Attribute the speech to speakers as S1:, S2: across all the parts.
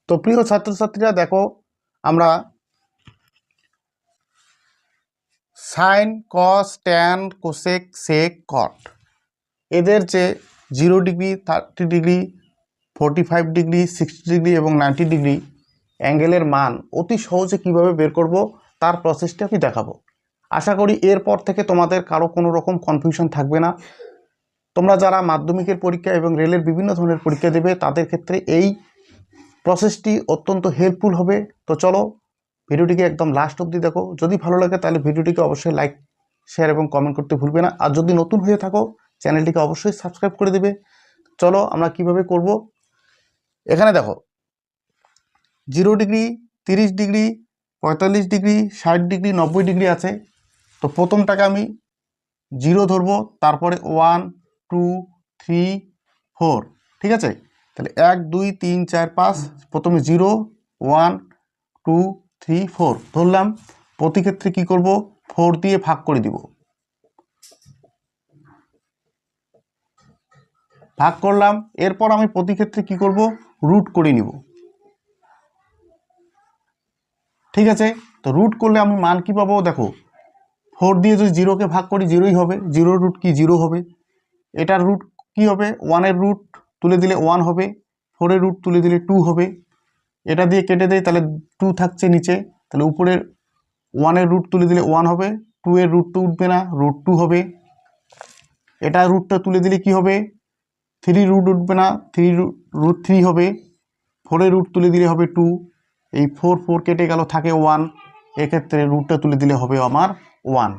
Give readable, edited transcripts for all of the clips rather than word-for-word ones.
S1: তো প্রিয় ছাত্রছাত্রীরা দেখো, আমরা সাইন, কস, ট্যান, কোসেক, সেক, কট এদের যে 0 ডিগ্রি, 30 ডিগ্রি, 45 ডিগ্রি, 60 ডিগ্রি এবং 90 ডিগ্রি অ্যাঙ্গেলের মান অতি সহজে কিভাবে বের করব তার প্রসেসটা আমি দেখাবো। আশা করি এরপর থেকে তোমাদের কারো কোনো রকম কনফিউশন থাকবে না। তোমরা যারা মাধ্যমিকের পরীক্ষা এবং রেলের বিভিন্ন ধরনের পরীক্ষা দেবে তাদের ক্ষেত্রে এই প্রসেসটি অত্যন্ত হেল্পফুল হবে। তো চলো ভিডিওটিকে একদম লাস্ট অবধি দেখো। যদি ভালো লাগে তাহলে ভিডিওটিকে অবশ্যই লাইক, শেয়ার এবং কমেন্ট করতে ভুলবে না। আর যদি নতুন হয়ে থাকো চ্যানেলটিকে অবশ্যই সাবস্ক্রাইব করে দেবে। চলো আমরা কিভাবে করব। এখানে দেখো 0 degree, 30 degree, 45 degree, 60 degree, 90 degree আছে। তো প্রথমটাকে আমি 0 ধরবো, তারপরে 1 2 3 4, ঠিক আছে। তাহলে 1 2 3 4 5, প্রথমে 0 1 2 3 4 ধরলাম। প্রতি ক্ষেত্রে কি করব, 4 দিয়ে ভাগ করে দিব। ভাগ করলাম, এরপর আমি প্রতি ক্ষেত্রে কি করব, রুট করে নিব, ঠিক আছে। তো রুট করলে আমি মান কি পাবো, দেখো 4 দিয়ে যদি 0কে ভাগ করি 0ই হবে, 0 রুট কি 0 হবে। এটার রুট কি হবে, 1-এর রুট তুলে দিলে 1 হবে, 4-এর রুট তুলে দিলে 2 হবে। এটা দিয়ে কেটে দেয়, তাহলে 2 থাকছে নিচে, তাহলে উপরের 1-এর রুট তুলে দিলে 1 হবে, 2-এর রুট তো উঠবে না, রুট 2 হবে। এটা রুটটা তুলে দিলে কি হবে, 3 রুট উঠবে না, 3 রুট 3 হবে। 4-এর রুট তুলে দিলে হবে 2, এই 4 4 কেটে গেল, থাকে 1। এক্ষেত্রে রুটটা তুলে দিলে হবে আমার 1।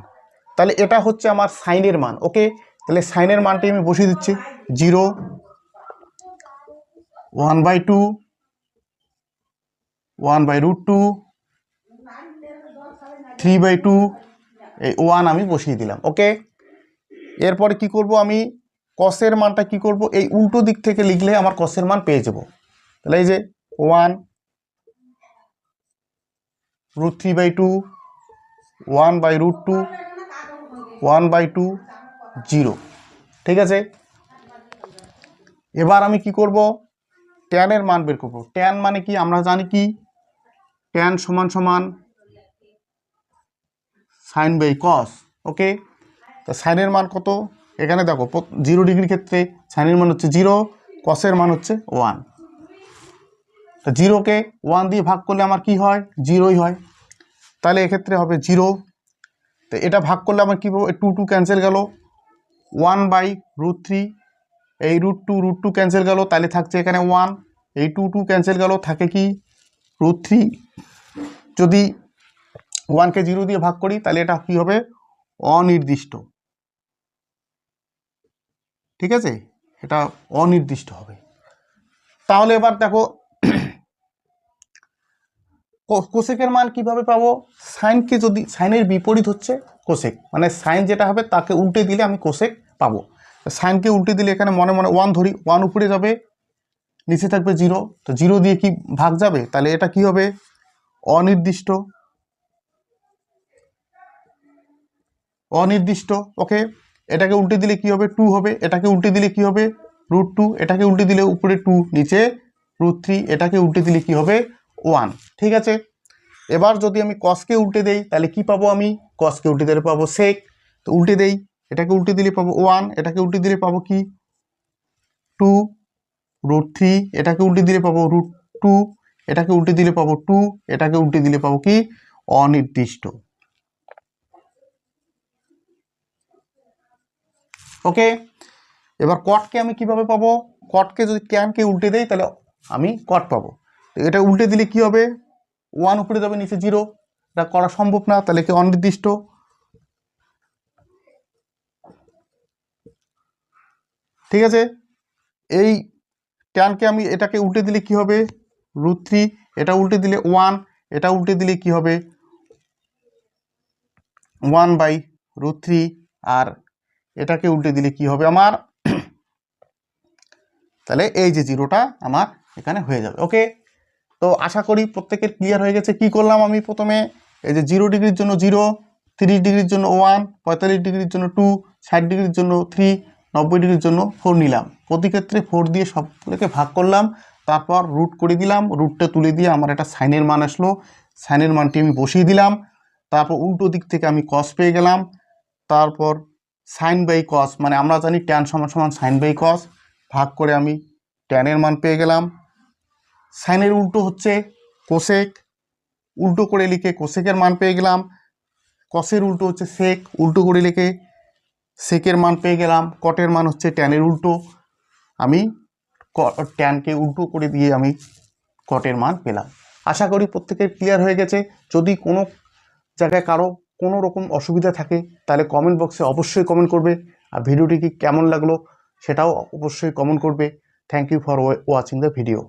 S1: তাহলে এটা হচ্ছে আমার সাইনের মান। ওকে, তাহলে সাইনের মানটি আমি বসিয়ে দিচ্ছি 0, 1/2, 1/√2, 3/2, এই 1 আমি বসিয়ে দিলাম। ওকে, এরপরে কি করব, আমি কসের মানটা কি করব, এই উল্টো দিক থেকে লিখলে আমার কসের মান পেয়ে যাব। তাহলে এই যে 1√3/2, 1/√2, 1/2, 0, ঠিক আছে। এবার আমি কি করব, ট্যানের মান বের করব। ট্যান মানে কি, আমরা জানি কি, ট্যান সমান সমান সাইন বাই কস। ওকে, তো সাইনের মান কত, এখানে দেখো 0 ডিগ্রির ক্ষেত্রে সাইনের মান হচ্ছে 0, কসের মান হচ্ছে 1। তো 0কে 1 দিয়ে ভাগ করলে আমার কি হয়, 0ই হয়। তাহলে এক্ষেত্রে হবে 0। তো এটা ভাগ করলে আমার কী পাবো, 2 2 ক্যান্সেল গেল, 1/√3, এই √2 ক্যান্সেল গেল, তাহলে থাকছে এখানে 1, এই 2 2 ক্যান্সেল গেল, থাকে কি √3। যদি 1কে 0 দিয়ে ভাগ করি তাহলে এটা কি হবে, অনির্দিষ্ট, ঠিক আছে, এটা অনির্দিষ্ট হবে। তাহলে এবার দেখো কোসেকের মান কিভাবে পাবো, সাইনকে যদি, সাইনের বিপরীত হচ্ছে কোসেক, মানে সাইন যেটা হবে তাকে উল্টে দিলে আমি কোসেক পাবো। সাইনকে উল্টে দিলে এখানে মনে মনে 1 ধরি, 1 উপরে যাবে, নিচে থাকবে 0, তো 0 দিয়ে কি ভাগ যাবে, তাহলে এটা কি হবে, অনির্দিষ্ট, অনির্দিষ্ট। ওকে, এটাকে উল্টে দিলে কি হবে, 2 হবে, এটাকে উল্টে দিলে কি হবে, √2, এটাকে উল্টে দিলে উপরে 2, নিচে √3, এটাকে উল্টে দিলে কি হবে, 1, ঠিক আছে। এবার যদি আমি কসকে উল্টে দেই তাহলে কি পাবো, আমি কসকে উল্টে দিলে পাবো সেক। তো উল্টে দেই, এটাকে উল্টে দিলে পাবো 1, এটাকে উল্টে দিলে পাবো কি 2√3, এটাকে উল্টে দিলে পাবো √2, এটাকে উল্টে দিলে পাবো 2, এটাকে উল্টে দিলে পাবো কি অনির্দিষ্ট। ওকে, এবার কটকে আমি কিভাবে পাবো, কটকে যদি ট্যানকে উল্টে দেই তাহলে আমি কট পাবো। তো এটা উল্টে দিলে কি হবে, 1 উপরে যাবে, নিচে 0, এটা করা সম্ভব না, তাহলে কি অনির্দিষ্ট, ঠিক আছে। এই ট্যানকে আমি এটাকে উল্টে দিলে কি হবে, √3, এটা উল্টে দিলে 1, এটা উল্টে দিলে কি হবে 1/√3, আর এটাকে উল্টে দিলে কি হবে আমার, তাহলে এই যে 0টা আমার এখানে হয়ে যাবে। ওকে, তো আশা করি প্রত্যেকের ক্লিয়ার হয়ে গেছে। কি করলাম আমি, প্রথমে এই যে 0 ডিগ্রির জন্য 0, 30 ডিগ্রির জন্য 1, 45 ডিগ্রির জন্য 2, 60 ডিগ্রির জন্য 3, 90 ডিগ্রির জন্য 4 নিলাম। প্রতি ক্ষেত্রে 4 দিয়ে সবগুলোকে ভাগ করলাম, তারপর রুট করে দিলাম, রুটটা তুলে দিয়ে আমার একটা সাইনের মান আসলো, সাইনের মানটি আমি বসিয়ে দিলাম। তারপর উল্টো দিক থেকে আমি কস পেয়ে গেলাম। তারপর সাইন বাই কস, মানে আমরা জানি ট্যান সমান সমান সাইন বাই কস, ভাগ করে আমি ট্যানের মান পেয়ে গেলাম। সাইনের উল্টো হচ্ছে কোসেক, উল্টো করে লিখে কোসেকের মান পেয়ে গেলাম। কসের উল্টো হচ্ছে সেক, উল্টো করে লিখে সেকের মান পেয়ে গেলাম। কটের মান হচ্ছে ট্যানের উল্টো, আমি ট্যানকে উল্টো করে দিয়ে আমি কটের মান পেলাম। আশা করি প্রত্যেকের ক্লিয়ার হয়ে গেছে। যদি কোনো জায়গায় কারো কোনো রকম অসুবিধা থাকে তাহলে কমেন্ট বক্সে অবশ্যই কমেন্ট করবে, আর ভিডিওটি কি কেমন লাগলো সেটাও অবশ্যই কমেন্ট করবে। Thank you for watching the video.